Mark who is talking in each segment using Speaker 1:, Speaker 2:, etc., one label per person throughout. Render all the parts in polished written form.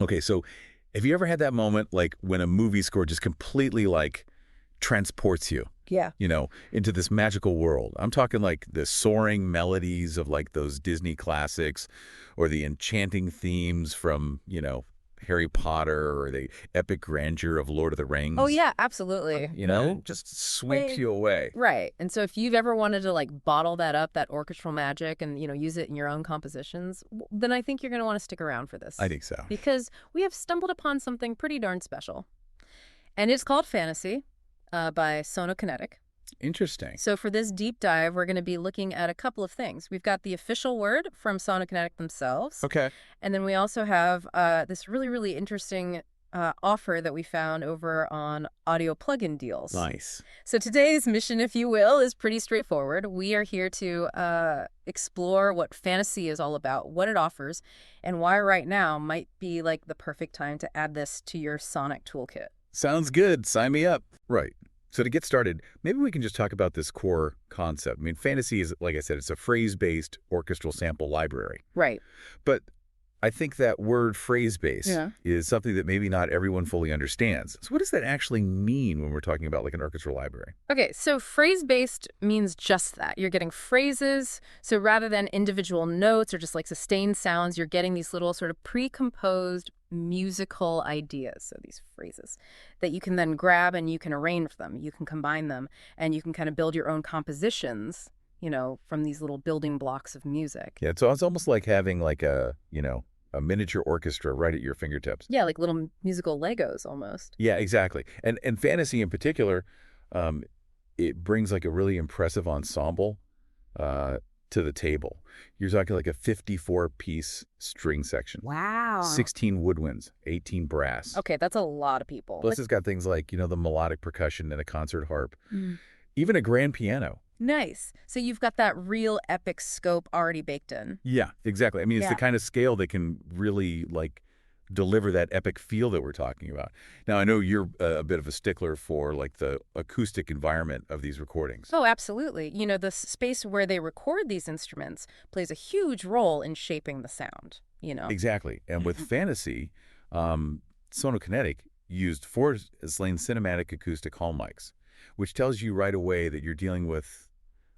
Speaker 1: Okay, so have you ever had that moment like when a movie score just completely like transports you,
Speaker 2: Yeah.
Speaker 1: into this magical world? I'm talking like the soaring melodies of like those Disney classics or the enchanting themes from, Harry Potter or the epic grandeur of Lord of the
Speaker 2: Oh,
Speaker 1: Rings.
Speaker 2: yeah, absolutely.
Speaker 1: Just sweeps you away.
Speaker 2: Right. And so if you've ever wanted to like bottle that up, that orchestral magic, and, use it in your own compositions, then I think you're going to want to stick around for
Speaker 1: I
Speaker 2: this.
Speaker 1: think so.
Speaker 2: Because we have stumbled upon something pretty darn special. And it's called Fantasy by Sonokinetic.
Speaker 1: Interesting.
Speaker 2: So for this deep dive, we're going to be looking at a couple of things. We've got the official word from Sonokinetic themselves.
Speaker 1: Okay.
Speaker 2: And then we also have this really, really interesting offer that we found over on audio plugin deals.
Speaker 1: Nice.
Speaker 2: So today's mission, if you will, is pretty straightforward. We are here to explore what Fantasy is all about, what it offers, and why right now might be like the perfect time to add this to your sonic toolkit.
Speaker 1: Sounds good. Sign me up. Right. So to get started, maybe we can just talk about this core concept. I mean, Fantasy is, like I said, it's a phrase-based orchestral sample library.
Speaker 2: Right.
Speaker 1: But I think that word phrase-based
Speaker 2: Yeah.
Speaker 1: is something that maybe not everyone fully understands. So what does that actually mean when we're talking about like an orchestral library?
Speaker 2: Okay, so phrase-based means just that. You're getting phrases, so rather than individual notes or just like sustained sounds, you're getting these little sort of pre-composed musical ideas, so these phrases, that you can then grab and you can arrange them, you can combine them, and you can kind of build your own compositions, from these little building blocks of music.
Speaker 1: Yeah, so it's almost like having like a miniature orchestra right at your fingertips.
Speaker 2: Yeah, like little musical Legos almost.
Speaker 1: Yeah, exactly. And Fantasy in particular, it brings like a really impressive ensemble to the table. You're talking like a 54-piece string section.
Speaker 2: Wow.
Speaker 1: 16 woodwinds, 18 brass.
Speaker 2: Okay, that's a lot of people.
Speaker 1: Plus it's got things like, the melodic percussion and a concert harp.
Speaker 2: Mm.
Speaker 1: Even a grand piano.
Speaker 2: Nice. So you've got that real epic scope already baked in.
Speaker 1: Yeah, exactly. I mean, it's the
Speaker 2: Yeah.
Speaker 1: kind of scale that can really like deliver that epic feel that we're talking about. Now, I know you're a bit of a stickler for like the acoustic environment of these recordings.
Speaker 2: Oh, absolutely. The space where they record these instruments plays a huge role in shaping the sound,
Speaker 1: Exactly. And with Fantasy, Sonokinetic used 4-lane cinematic acoustic hall mics, which tells you right away that you're dealing with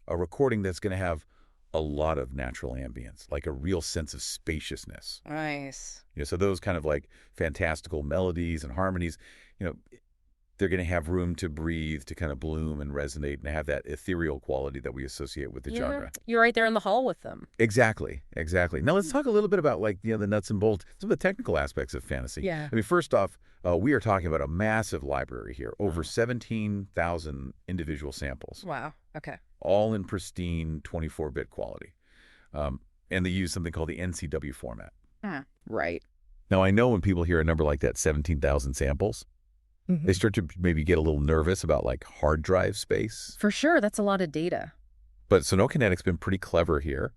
Speaker 1: a recording that's going to have a lot of natural ambience, like a real sense of spaciousness.
Speaker 2: Nice.
Speaker 1: So those kind of like fantastical melodies and harmonies, they're going to have room to breathe, to kind of bloom and resonate and have that ethereal quality that we associate with the genre.
Speaker 2: You're right there in the hall with them.
Speaker 1: Exactly. Now let's talk a little bit about like, the nuts and bolts, some of the technical aspects of Fantasy.
Speaker 2: Yeah.
Speaker 1: I mean, first off, we are talking about a massive library here, over 17,000 individual samples.
Speaker 2: Wow. Okay.
Speaker 1: All in pristine 24-bit quality. And they use something called the NCW format.
Speaker 2: Right.
Speaker 1: Now, I know when people hear a number like that, 17,000 samples, they start to maybe get a little nervous about like hard drive space.
Speaker 2: For sure. That's a lot of data.
Speaker 1: But Sonokinetic's been pretty clever here.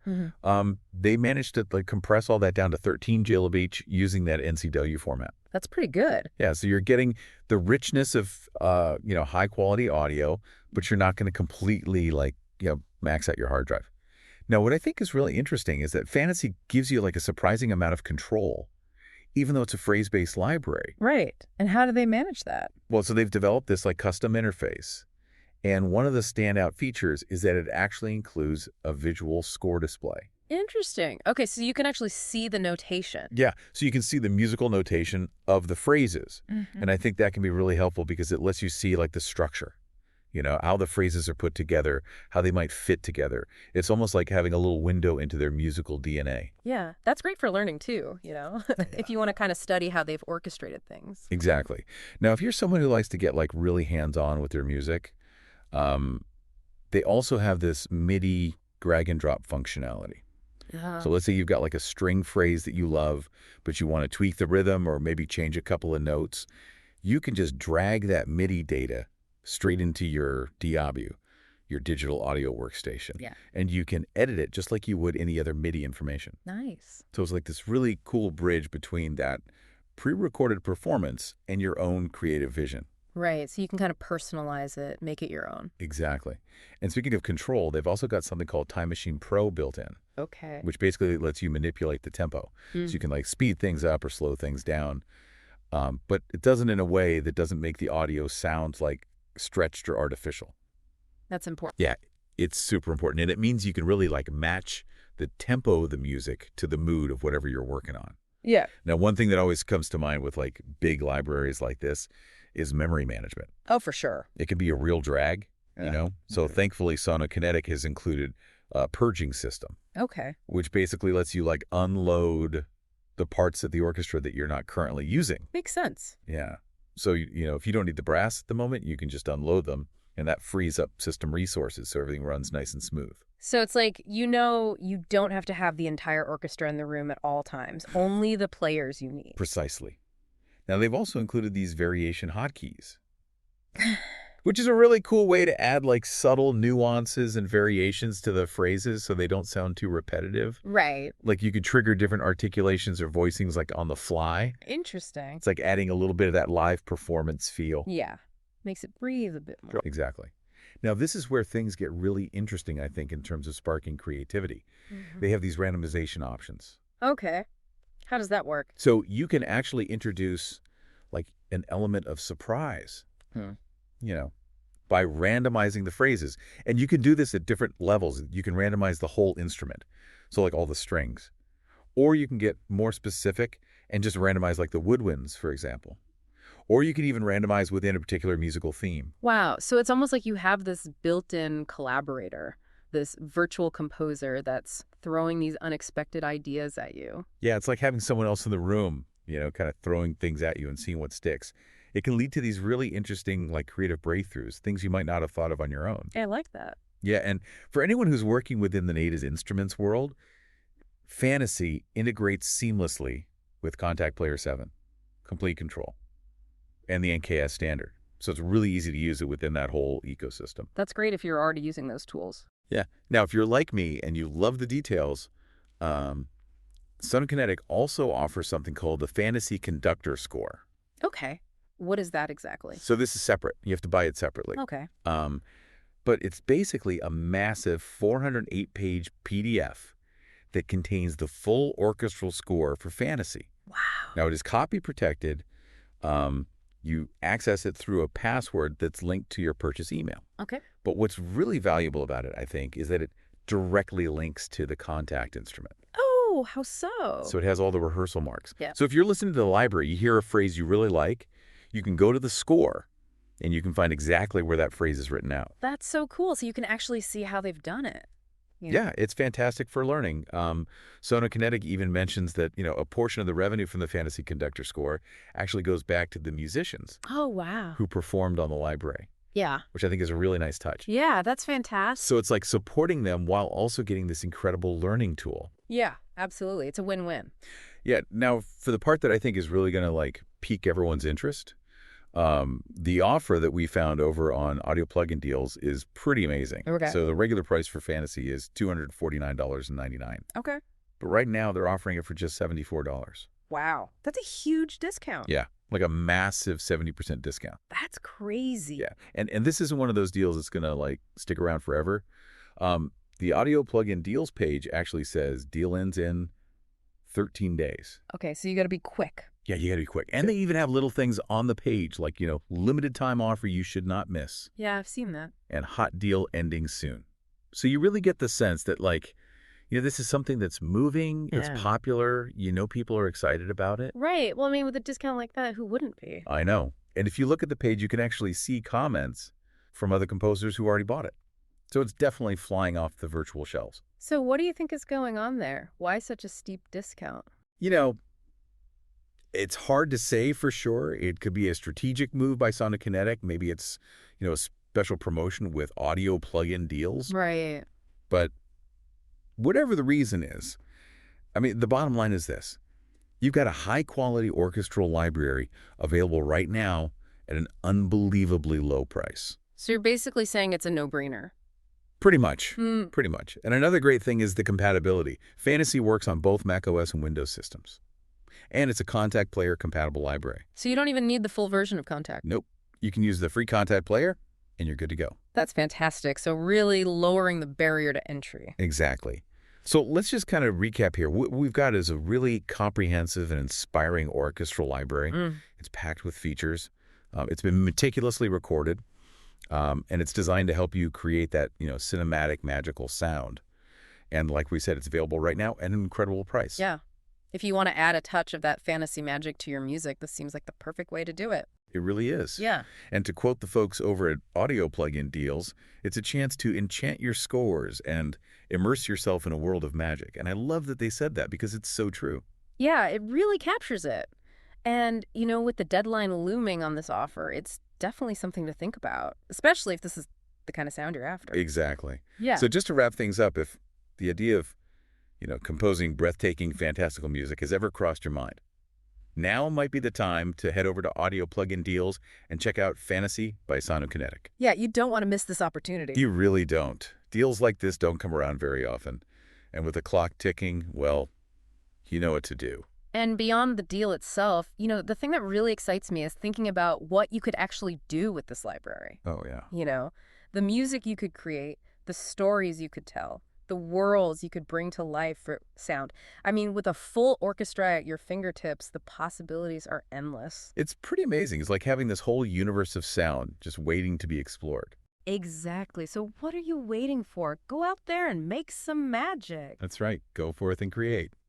Speaker 1: They managed to like compress all that down to 13 gigabits each using that NCW format.
Speaker 2: That's pretty good.
Speaker 1: Yeah, so you're getting the richness of high quality audio, but you're not going to completely like max out your hard drive. Now, what I think is really interesting is that Fantasy gives you like a surprising amount of control, even though it's a phrase-based library.
Speaker 2: Right. And how do they manage that?
Speaker 1: Well, so they've developed this like custom interface. And one of the standout features is that it actually includes a visual score display.
Speaker 2: Interesting. Okay, so you can actually see the notation.
Speaker 1: Yeah, so you can see the musical notation of the phrases. And I think that can be really helpful because it lets you see like the structure, how the phrases are put together, how they might fit together. It's almost like having a little window into their musical DNA.
Speaker 2: Yeah, that's great for learning too, if you want to kind of study how they've orchestrated things.
Speaker 1: Exactly. Now, if you're someone who likes to get like really hands-on with their music, they also have this MIDI drag and drop functionality. So let's say you've got like a string phrase that you love, but you want to tweak the rhythm or maybe change a couple of notes. You can just drag that MIDI data straight into your DAW, your digital audio workstation.
Speaker 2: Yeah.
Speaker 1: And you can edit it just like you would any other MIDI information.
Speaker 2: Nice.
Speaker 1: So it's like this really cool bridge between that pre-recorded performance and your own creative vision.
Speaker 2: Right, so you can kind of personalize it, make it your own.
Speaker 1: Exactly. And speaking of control, they've also got something called Time Machine Pro built in,
Speaker 2: Okay.
Speaker 1: which basically lets you manipulate the tempo. So you can like speed things up or slow things down. But it does it in a way that doesn't make the audio sound like stretched or artificial.
Speaker 2: That's important.
Speaker 1: Yeah, it's super important. And it means you can really like match the tempo of the music to the mood of whatever you're working on.
Speaker 2: Yeah.
Speaker 1: Now, one thing that always comes to mind with like big libraries like this is memory management.
Speaker 2: Oh, for sure.
Speaker 1: It can be a real drag, you know? So thankfully, Sonokinetic has included a purging system,
Speaker 2: Okay.
Speaker 1: which basically lets you like unload the parts of the orchestra that you're not currently using.
Speaker 2: Makes sense.
Speaker 1: Yeah. So, you know, if you don't need the brass at the moment, you can just unload them, and that frees up system resources so everything runs nice and smooth.
Speaker 2: So it's like, you don't have to have the entire orchestra in the room at all times. Only the players you need.
Speaker 1: Precisely. Now, they've also included these variation hotkeys, which is a really cool way to add like subtle nuances and variations to the phrases so they don't sound too repetitive.
Speaker 2: Right.
Speaker 1: Like you could trigger different articulations or voicings like on the fly.
Speaker 2: Interesting.
Speaker 1: It's like adding a little bit of that live performance feel.
Speaker 2: Yeah. Makes it breathe a bit more.
Speaker 1: Exactly. Now, this is where things get really interesting, I think, in terms of sparking creativity. They have these randomization options.
Speaker 2: Okay. How does that work?
Speaker 1: So you can actually introduce like an element of surprise, you know, by randomizing the phrases. And you can do this at different levels. You can randomize the whole instrument, so like all the strings. Or you can get more specific and just randomize like the woodwinds, for example. Or you can even randomize within a particular musical theme.
Speaker 2: Wow. So it's almost like you have this built-in collaborator, this virtual composer that's throwing these unexpected ideas at you.
Speaker 1: Yeah, it's like having someone else in the room, you know, kind of throwing things at you and seeing what sticks. It can lead to these really interesting, like, creative breakthroughs, things you might not have thought of on your own.
Speaker 2: I like that.
Speaker 1: Yeah, and for anyone who's working within the Nada's Instruments world, Fantasy integrates seamlessly with Contact Player 7, Complete Control, and the NKS standard. So it's really easy to use it within that whole ecosystem.
Speaker 2: That's great if you're already using those tools.
Speaker 1: Yeah. Now, if you're like me and you love the details, Sonokinetic also offers something called the Fantasy Conductor Score.
Speaker 2: Okay. What is that exactly?
Speaker 1: So this is separate. You have to buy it separately.
Speaker 2: Okay.
Speaker 1: But it's basically a massive 408-page PDF that contains the full orchestral score for Fantasy.
Speaker 2: Wow.
Speaker 1: Now, it is copy protected. You access it through a password that's linked to your purchase email.
Speaker 2: Okay.
Speaker 1: But what's really valuable about it, I think, is that it directly links to the contact instrument.
Speaker 2: Oh, how so?
Speaker 1: So it has all the rehearsal marks.
Speaker 2: Yeah.
Speaker 1: So if you're listening to the library, you hear a phrase you really like, you can go to the score and you can find exactly where that phrase is written out.
Speaker 2: That's so cool. So you can actually see how they've done it.
Speaker 1: Yeah, it's fantastic for learning. Sonokinetic even mentions that, you know, a portion of the revenue from the Fantasy Conductor Score actually goes back to the musicians
Speaker 2: Oh, wow.
Speaker 1: who performed on the library,
Speaker 2: Yeah.
Speaker 1: which I think is a really nice touch.
Speaker 2: Yeah, that's fantastic.
Speaker 1: So it's like supporting them while also getting this incredible learning tool.
Speaker 2: Yeah, absolutely. It's a win-win.
Speaker 1: Yeah. Now, for the part that I think is really going to like pique everyone's interest, the offer that we found over on Audio Plugin Deals is pretty amazing.
Speaker 2: Okay.
Speaker 1: So the regular price for Fantasy is $249.99.
Speaker 2: Okay.
Speaker 1: But right now they're offering it for just $74.
Speaker 2: Wow. That's a huge discount.
Speaker 1: Yeah, like a massive 70% discount.
Speaker 2: That's crazy.
Speaker 1: Yeah. And this isn't one of those deals that's going to like stick around forever. The Audio Plugin Deals page actually says deal ends in 13 days.
Speaker 2: Okay, so you got to be quick.
Speaker 1: Yeah, you got to be quick. And they even have little things on the page like, you know, limited time offer you should not miss
Speaker 2: Yeah, I've seen that.
Speaker 1: and hot deal ending soon. So you really get the sense that like, you know, this is something that's moving, it's popular, you know, people are excited about it.
Speaker 2: Right. Well, I mean, with a discount like that, who wouldn't be?
Speaker 1: I know. And if you look at the page, you can actually see comments from other composers who already bought it. So it's definitely flying off the virtual shelves.
Speaker 2: So what do you think is going on there? Why such a steep discount?
Speaker 1: You know, it's hard to say for sure. It could be a strategic move by Sonokinetic. Maybe it's, you know, a special promotion with Audio Plugin Deals.
Speaker 2: Right.
Speaker 1: But whatever the reason is, I mean, the bottom line is this. You've got a high-quality orchestral library available right now at an unbelievably low price.
Speaker 2: So you're basically saying it's a no-brainer.
Speaker 1: Pretty much. Pretty much. And another great thing is the compatibility. Fantasy works on both macOS and Windows systems. And it's a Contact Player compatible library.
Speaker 2: So you don't even need the full version of Contact.
Speaker 1: Nope. You can use the free contact player, and you're good to go.
Speaker 2: That's fantastic. So really lowering the barrier to entry.
Speaker 1: Exactly. So let's just kind of recap here. What we've got is a really comprehensive and inspiring orchestral library. It's packed with features. It's been meticulously recorded, and it's designed to help you create that, cinematic, magical sound. And like we said, it's available right now at an incredible price.
Speaker 2: Yeah. If you want to add a touch of that fantasy magic to your music, this seems like the perfect way to do it.
Speaker 1: It really is.
Speaker 2: Yeah.
Speaker 1: And to quote the folks over at Audio Plugin Deals, it's a chance to enchant your scores and immerse yourself in a world of magic. And I love that they said that because it's so true.
Speaker 2: Yeah, it really captures it. And, with the deadline looming on this offer, it's definitely something to think about, especially if this is the kind of sound you're after.
Speaker 1: Exactly.
Speaker 2: Yeah.
Speaker 1: So just to wrap things up, if the idea of, composing breathtaking, fantastical music has ever crossed your mind, now might be the time to head over to Audio Plugin Deals and check out Fantasy by Sonokinetic.
Speaker 2: Yeah, you don't want to miss this opportunity.
Speaker 1: You really don't. Deals like this don't come around very often. And with the clock ticking, well, you know what to do.
Speaker 2: And beyond the deal itself, the thing that really excites me is thinking about what you could actually do with this library.
Speaker 1: Oh, yeah.
Speaker 2: The music you could create, the stories you could tell, the worlds you could bring to life for sound. I mean, with a full orchestra at your fingertips, the possibilities are endless.
Speaker 1: It's pretty amazing. It's like having this whole universe of sound just waiting to be explored.
Speaker 2: Exactly. So what are you waiting for? Go out there and make some magic.
Speaker 1: That's right. Go forth and create.